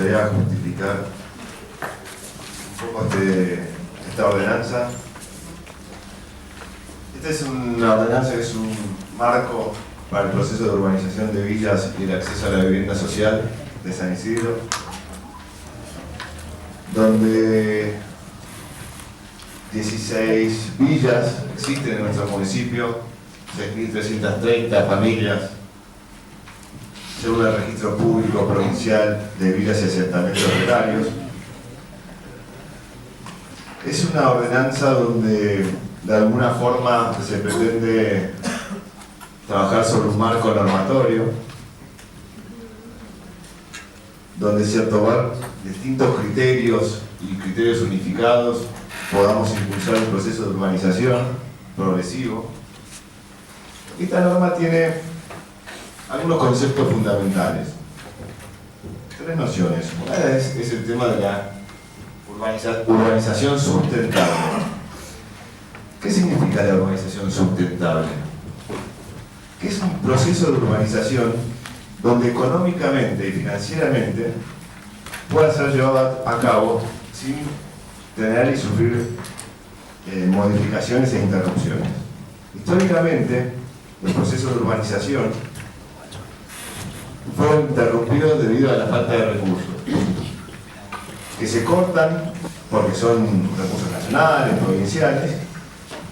gustaría justificar un poco esta ordenanza. Esta es una ordenanza que es un marco para el proceso de urbanización de villas y el acceso a la vivienda social de San Isidro, donde 16 villas existen en nuestro municipio, 6.330 familias, según el registro público provincial de villas y asentamientos rurales. Es una ordenanza donde de alguna forma se pretende trabajar sobre un marco normatorio, donde se tomar distintos criterios y criterios unificados podamos impulsar un proceso de urbanización progresivo. Esta norma tiene algunos conceptos fundamentales. Tres nociones. Una es el tema de la urbanización sustentable. ¿Qué significa la urbanización sustentable? Que es un proceso de urbanización donde económicamente y financieramente pueda ser llevado a cabo sin tener y sufrir modificaciones e interrupciones. Históricamente, los procesos de urbanización fueron interrumpidos debido a la falta de recursos, que se cortan porque son recursos nacionales, provinciales,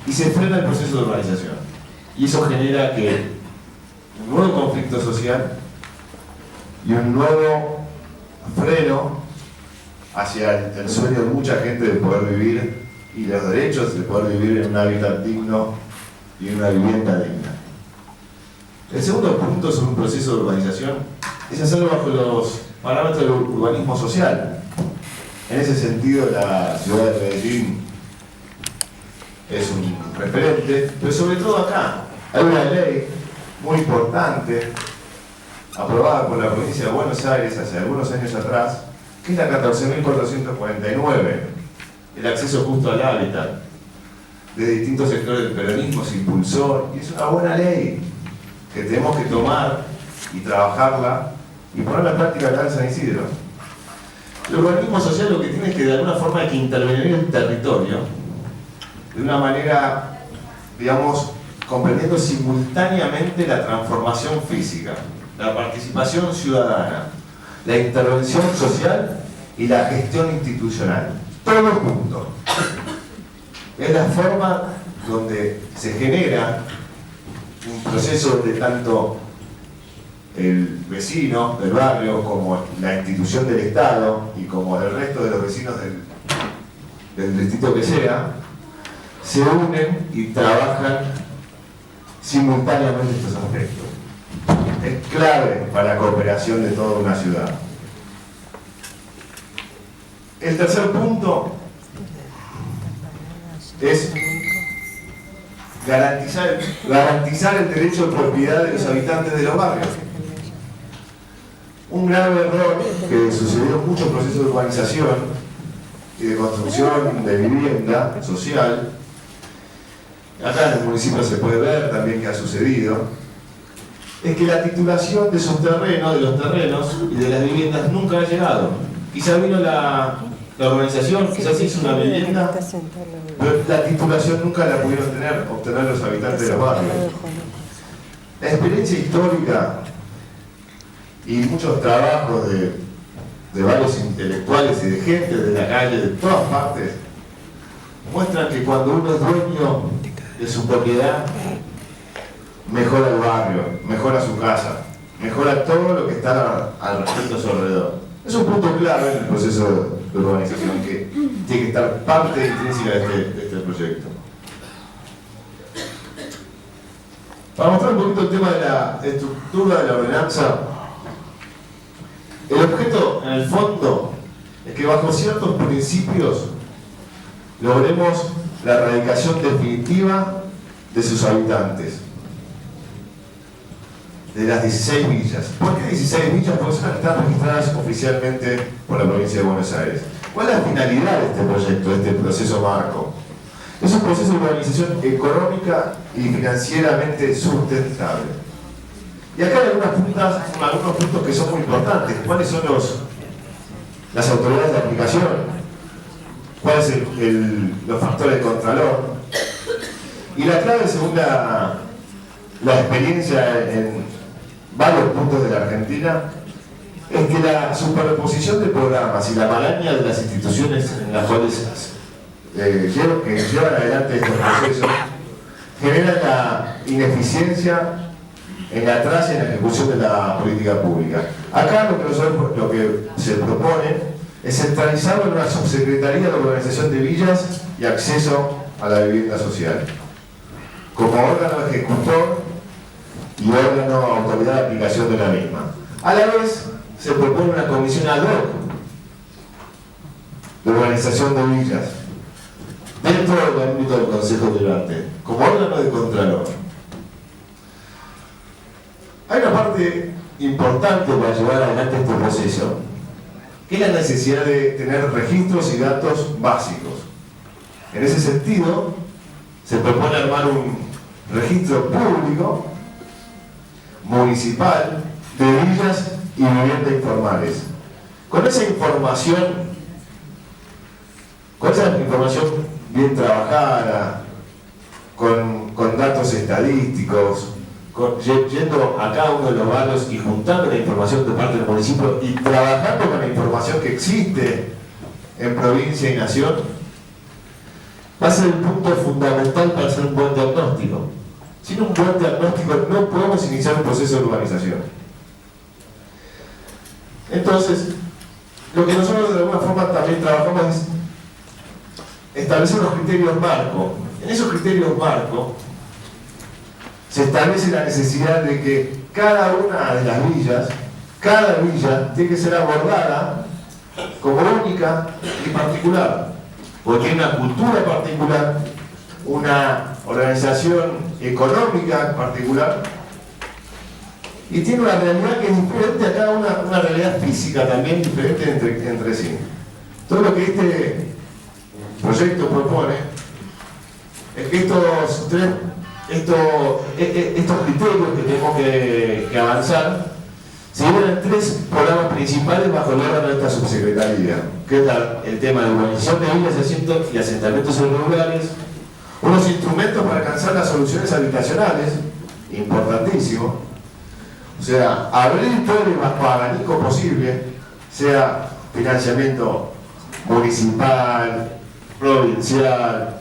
y se frena el proceso de urbanización. Y eso genera que un nuevo conflicto social y un nuevo freno hacia el sueño de mucha gente de poder vivir y los derechos de poder vivir en un hábitat digno y en una vivienda digna. El segundo punto sobre un proceso de urbanización es hacerlo bajo los parámetros del urbanismo social. En ese sentido, la ciudad de Medellín es un referente, pero sobre todo acá hay una ley muy importante aprobada por la provincia de Buenos Aires hace algunos años atrás, que es la 14.449, el acceso justo al hábitat. De distintos sectores del peronismo se impulsó, y es una buena ley que tenemos que tomar y trabajarla y ponerla en práctica acá en San Isidro. El urbanismo social lo que tiene es que de alguna forma hay que intervenir en el territorio de una manera, digamos, comprendiendo simultáneamente la transformación física, la participación ciudadana, la intervención social y la gestión institucional. Todo junto. Es la forma donde se genera un proceso de tanto el vecino del barrio como la institución del Estado y como el resto de los vecinos del distrito que sea, se unen y trabajan simultáneamente estos aspectos. Es clave para la cooperación de toda una ciudad. El tercer punto es garantizar el derecho de propiedad de los habitantes de los barrios. Un grave error que sucedió en muchos procesos de urbanización y de construcción de vivienda social, acá en el municipio se puede ver también que ha sucedido, es que la titulación de sus terrenos, de los terrenos y de las viviendas nunca ha llegado. Quizá vino la urbanización, quizás se hizo una vivienda, pero la titulación nunca la pudieron obtener los habitantes de los barrios. La experiencia histórica y muchos trabajos de varios intelectuales y de gente de la calle, de todas partes, muestran que cuando uno es dueño de su propiedad, mejora el barrio, mejora su casa, mejora todo lo que está al respecto a su alrededor. Es un punto clave en el proceso de urbanización que tiene que estar parte intrínseca de este proyecto. Para mostrar un poquito el tema de la estructura de la ordenanza, el objeto, en el fondo, es que bajo ciertos principios logremos la erradicación definitiva de sus habitantes, de las 16 villas. ¿Por qué 16 villas? Porque son las que están registradas oficialmente por la provincia de Buenos Aires. ¿Cuál es la finalidad de este proyecto, de este proceso marco? Es un proceso de urbanización económica y financieramente sustentable. Y acá hay algunos puntos que son muy importantes. ¿Cuáles son las autoridades de aplicación, cuáles son los factores de contralor. Y la clave, según la experiencia en varios puntos de la Argentina, es que la superposición de programas y la maraña de las instituciones en las cuales que llevan adelante estos procesos genera la ineficiencia en la traza y en la ejecución de la política pública. Acá lo que se propone es centralizarlo en una subsecretaría de organización de villas y acceso a la vivienda social, como órgano ejecutor y órgano autoridad de aplicación de la misma. A la vez, se propone una comisión ad hoc de organización de villas dentro del ámbito del Consejo Deliberante, como órgano de contralor. Hay una parte importante para llevar adelante este proceso, que es la necesidad de tener registros y datos básicos. En ese sentido, se propone armar un registro público, municipal, de villas y viviendas informales. Con esa información bien trabajada, con datos estadísticos, yendo a cada uno de los barrios y juntando la información de parte del municipio y trabajando con la información que existe en provincia y nación, va a ser el punto fundamental para hacer un buen diagnóstico. Sin un buen diagnóstico no podemos iniciar un proceso de urbanización. Entonces, lo que nosotros de alguna forma también trabajamos es establecer unos criterios marco. En esos criterios marco se establece la necesidad de que cada una de las villas, cada villa tiene que ser abordada como única y particular, porque tiene una cultura particular, una organización económica particular y tiene una realidad que es diferente a cada una realidad física también diferente entre sí. Todo lo que este proyecto propone es que estos criterios que tenemos que avanzar se llevan en 3 programas principales bajo el órgano de esta subsecretaría, que es el tema de urbanización de villas y asentamientos irregulares, unos instrumentos para alcanzar las soluciones habitacionales, importantísimo, o sea, abrir todo el más abanico posible, sea financiamiento municipal, provincial,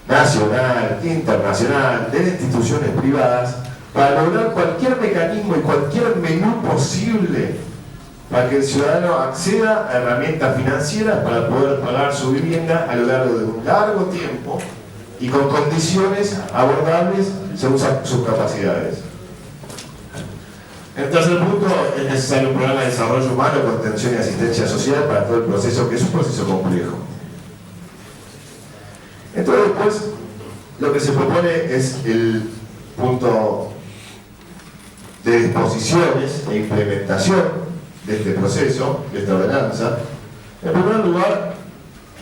nacional, internacional, de instituciones privadas, para lograr cualquier mecanismo y cualquier menú posible para que el ciudadano acceda a herramientas financieras para poder pagar su vivienda a lo largo de un largo tiempo y con condiciones abordables según sus capacidades. En tercer punto, es necesario un programa de desarrollo humano, contención y asistencia social para todo el proceso, que es un proceso complejo. Entonces, después, lo que se propone es el punto de disposiciones e implementación de este proceso, de esta ordenanza. En primer lugar,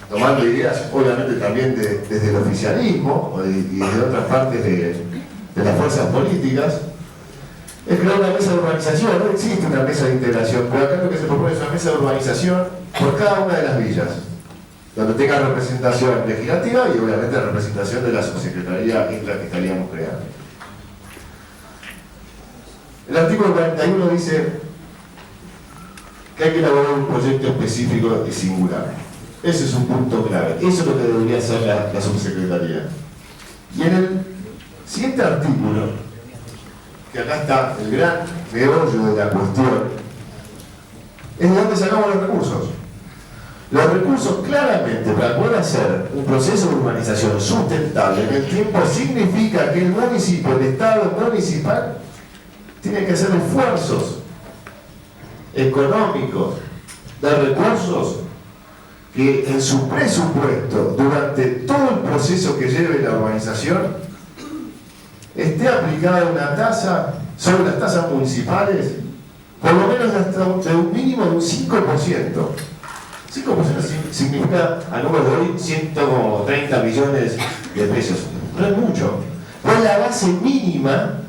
tomando ideas, obviamente también desde el oficialismo y desde otras partes de las fuerzas políticas, es crear una mesa de urbanización. No existe una mesa de integración, pero acá lo que se propone es una mesa de urbanización por cada una de las villas, donde tenga representación legislativa y obviamente representación de la subsecretaría que es la que estaríamos creando. El artículo 41 dice que hay que elaborar un proyecto específico y singular. Ese es un punto clave. Eso es lo que debería hacer la subsecretaría. Y en el siguiente artículo, que acá está el gran meollo de la cuestión, es de dónde sacamos los recursos. Los recursos claramente para poder hacer un proceso de urbanización sustentable en el tiempo significa que el municipio, el Estado municipal, tiene que hacer esfuerzos económicos, de recursos que en su presupuesto, durante todo el proceso que lleve la urbanización, esté aplicada una tasa sobre las tasas municipales, por lo menos hasta de un mínimo de un 5%. 5% significa, a número de hoy, 130 millones de pesos. No es mucho. No es la base mínima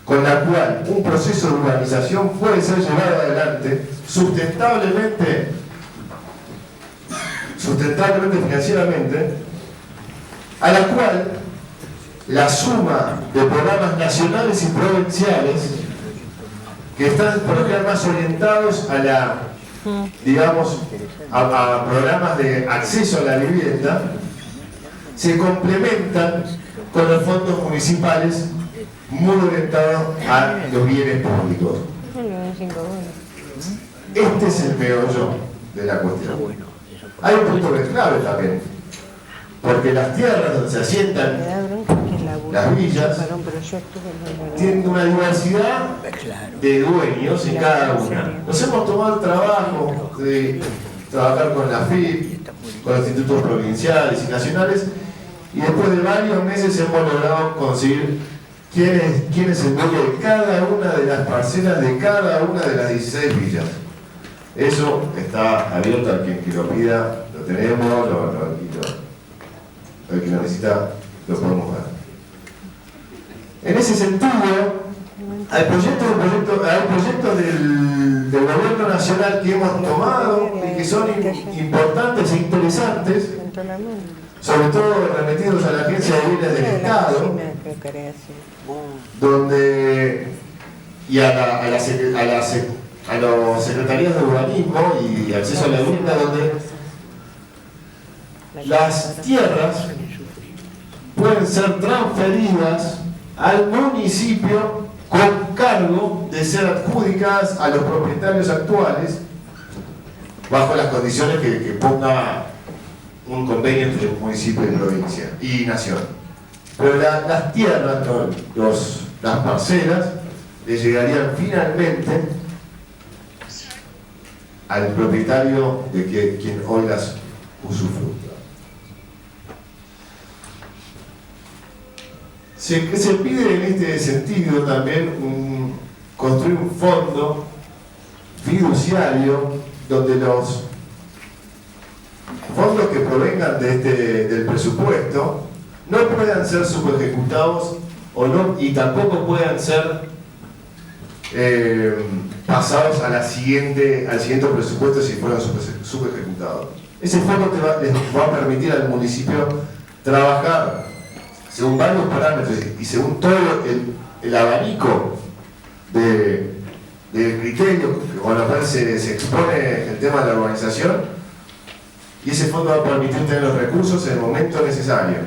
con la cual un proceso de urbanización puede ser llevado adelante sustentablemente financieramente, a la cual la suma de programas nacionales y provinciales que están por lo general más orientados a la, digamos, a programas de acceso a la vivienda, se complementan con los fondos municipales muy orientados a los bienes públicos. Este es el meollo de la cuestión. Hay un punto que es clave también, porque las tierras donde se asientan las villas tienen una diversidad de dueños en cada una. Nos hemos tomado el trabajo de trabajar con la FIP, con los institutos provinciales y nacionales, y después de varios meses hemos logrado conseguir quién es el dueño de cada una de las parcelas de cada una de las 16 villas. Eso está abierto a quien lo pida, lo tenemos, el que lo necesita lo podemos dar. En ese sentido, hay proyectos del gobierno nacional que hemos tomado y que son importantes e interesantes, sobre todo remitidos a la Agencia de Bienes del Estado, donde, y a las secretarías de urbanismo y acceso a la vivienda, donde las tierras pueden ser transferidas al municipio con cargo de ser adjudicadas a los propietarios actuales bajo las condiciones que ponga un convenio entre municipio y provincia y nación. Pero las tierras, las parcelas, le llegarían finalmente al propietario de quien hoy las usufructa. Se pide en este sentido también construir un fondo fiduciario donde los fondos que provengan del presupuesto no puedan ser subejecutados y tampoco puedan ser pasados al siguiente presupuesto si fueran subejecutados. Ese fondo les va a permitir al municipio trabajar según varios parámetros y según todo el abanico de criterios que con los cuales se expone el tema de la urbanización, y ese fondo va a permitir tener los recursos en el momento necesario.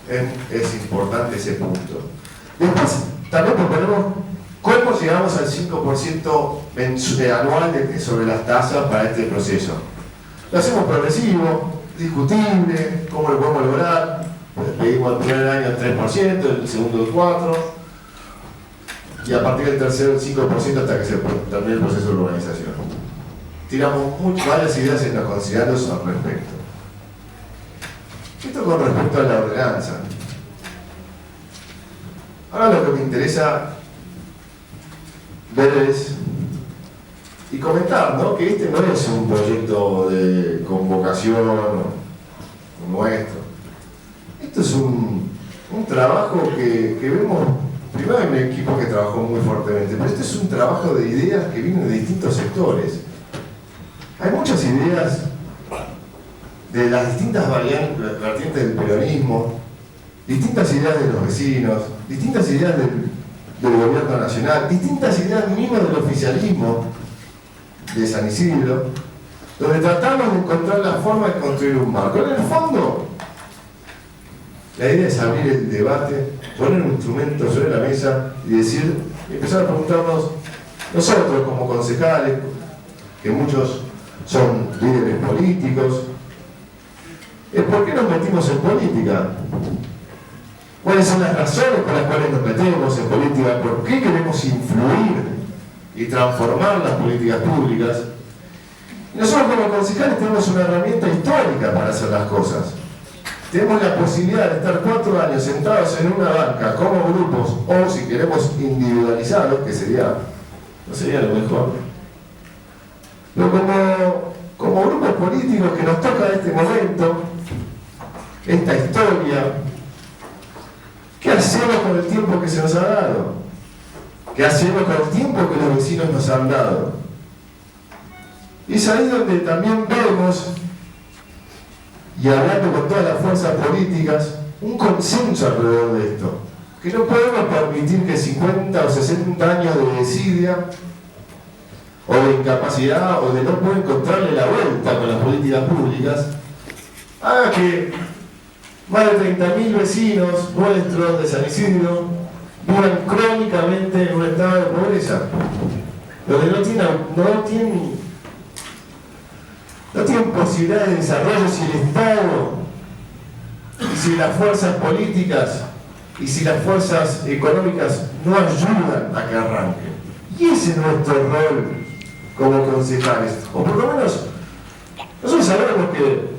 Es importante ese punto. Después también proponemos cómo llegamos al 5% anual sobre las tasas para este proceso. Lo hacemos progresivo, discutible, cómo lo podemos lograr. Pedimos el primer año el 3%, el segundo el 4%, y a partir del tercero el 5% hasta que se termine el proceso de urbanización. Tiramos varias ideas en los considerados al respecto. Esto con respecto a la ordenanza. Ahora lo que me interesa ver y comentar, ¿no? Que este no es un proyecto de convocación nuestro. Esto es un trabajo que vemos, primero hay un equipo que trabajó muy fuertemente, pero este es un trabajo de ideas que vienen de distintos sectores. Hay muchas ideas de las distintas vertientes del peronismo, distintas ideas de los vecinos, distintas ideas del gobierno nacional, distintas ideas mismas del oficialismo de San Isidro, donde tratamos de encontrar la forma de construir un marco. En el fondo, la idea es abrir el debate, poner un instrumento sobre la mesa y empezar a preguntarnos, nosotros como concejales, que muchos son líderes políticos, ¿por qué nos metimos en política? ¿Cuáles son las razones por las cuales nos metemos en política? ¿Por qué queremos influir y transformar las políticas públicas? Y nosotros como concejales tenemos una herramienta histórica para hacer las cosas. Tenemos la posibilidad de estar 4 años sentados en una banca como grupos, o si queremos individualizarlos, que no sería lo mejor, pero como grupos políticos que nos toca este momento, esta historia, ¿qué hacemos con el tiempo que se nos ha dado? ¿Qué hacemos con el tiempo que los vecinos nos han dado? Y es ahí donde también vemos, y hablando con todas las fuerzas políticas, un consenso alrededor de esto. Que no podemos permitir que 50 o 60 años de desidia, o de incapacidad, o de no poder encontrarle la vuelta con las políticas públicas, haga que más de 30.000 vecinos nuestros de San Isidro vivan crónicamente en un estado de pobreza, donde no tienen posibilidades de desarrollo si el Estado, y si las fuerzas políticas, y si las fuerzas económicas no ayudan a que arranquen. Y ese es nuestro rol como concejales. O por lo menos, nosotros sabemos que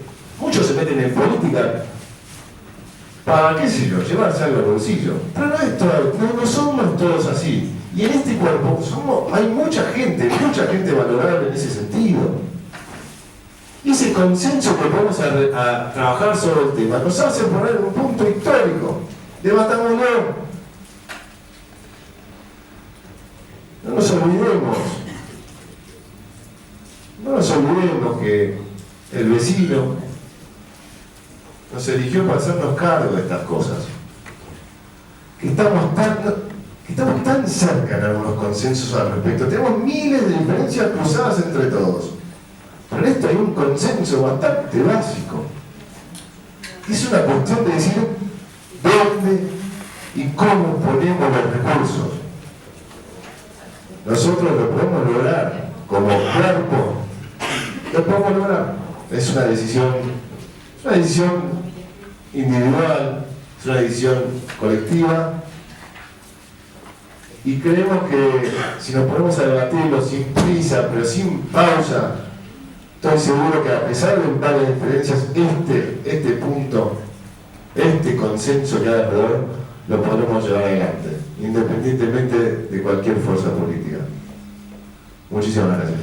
muchos se meten en política para, qué sé yo, llevarse algo al bolsillo. Pero no somos todos así. Y en este cuerpo hay mucha gente valorable en ese sentido. Y ese consenso que vamos a trabajar sobre el tema nos hace poner un punto histórico. Debatámoslo. No nos olvidemos que el vecino nos eligió para hacernos cargo de estas cosas. Que estamos tan cerca en algunos consensos al respecto. Tenemos miles de diferencias cruzadas entre todos. Pero en esto hay un consenso bastante básico. Es una cuestión de decir dónde y cómo ponemos los recursos. Nosotros lo podemos lograr como cuerpo. Lo podemos lograr. Es una decisión individual, es una decisión colectiva. Y creemos que si nos ponemos a debatirlo sin prisa, pero sin pausa, estoy seguro que a pesar de varias diferencias, este punto, este consenso que hay alrededor, lo podremos llevar adelante, independientemente de cualquier fuerza política. Muchísimas gracias.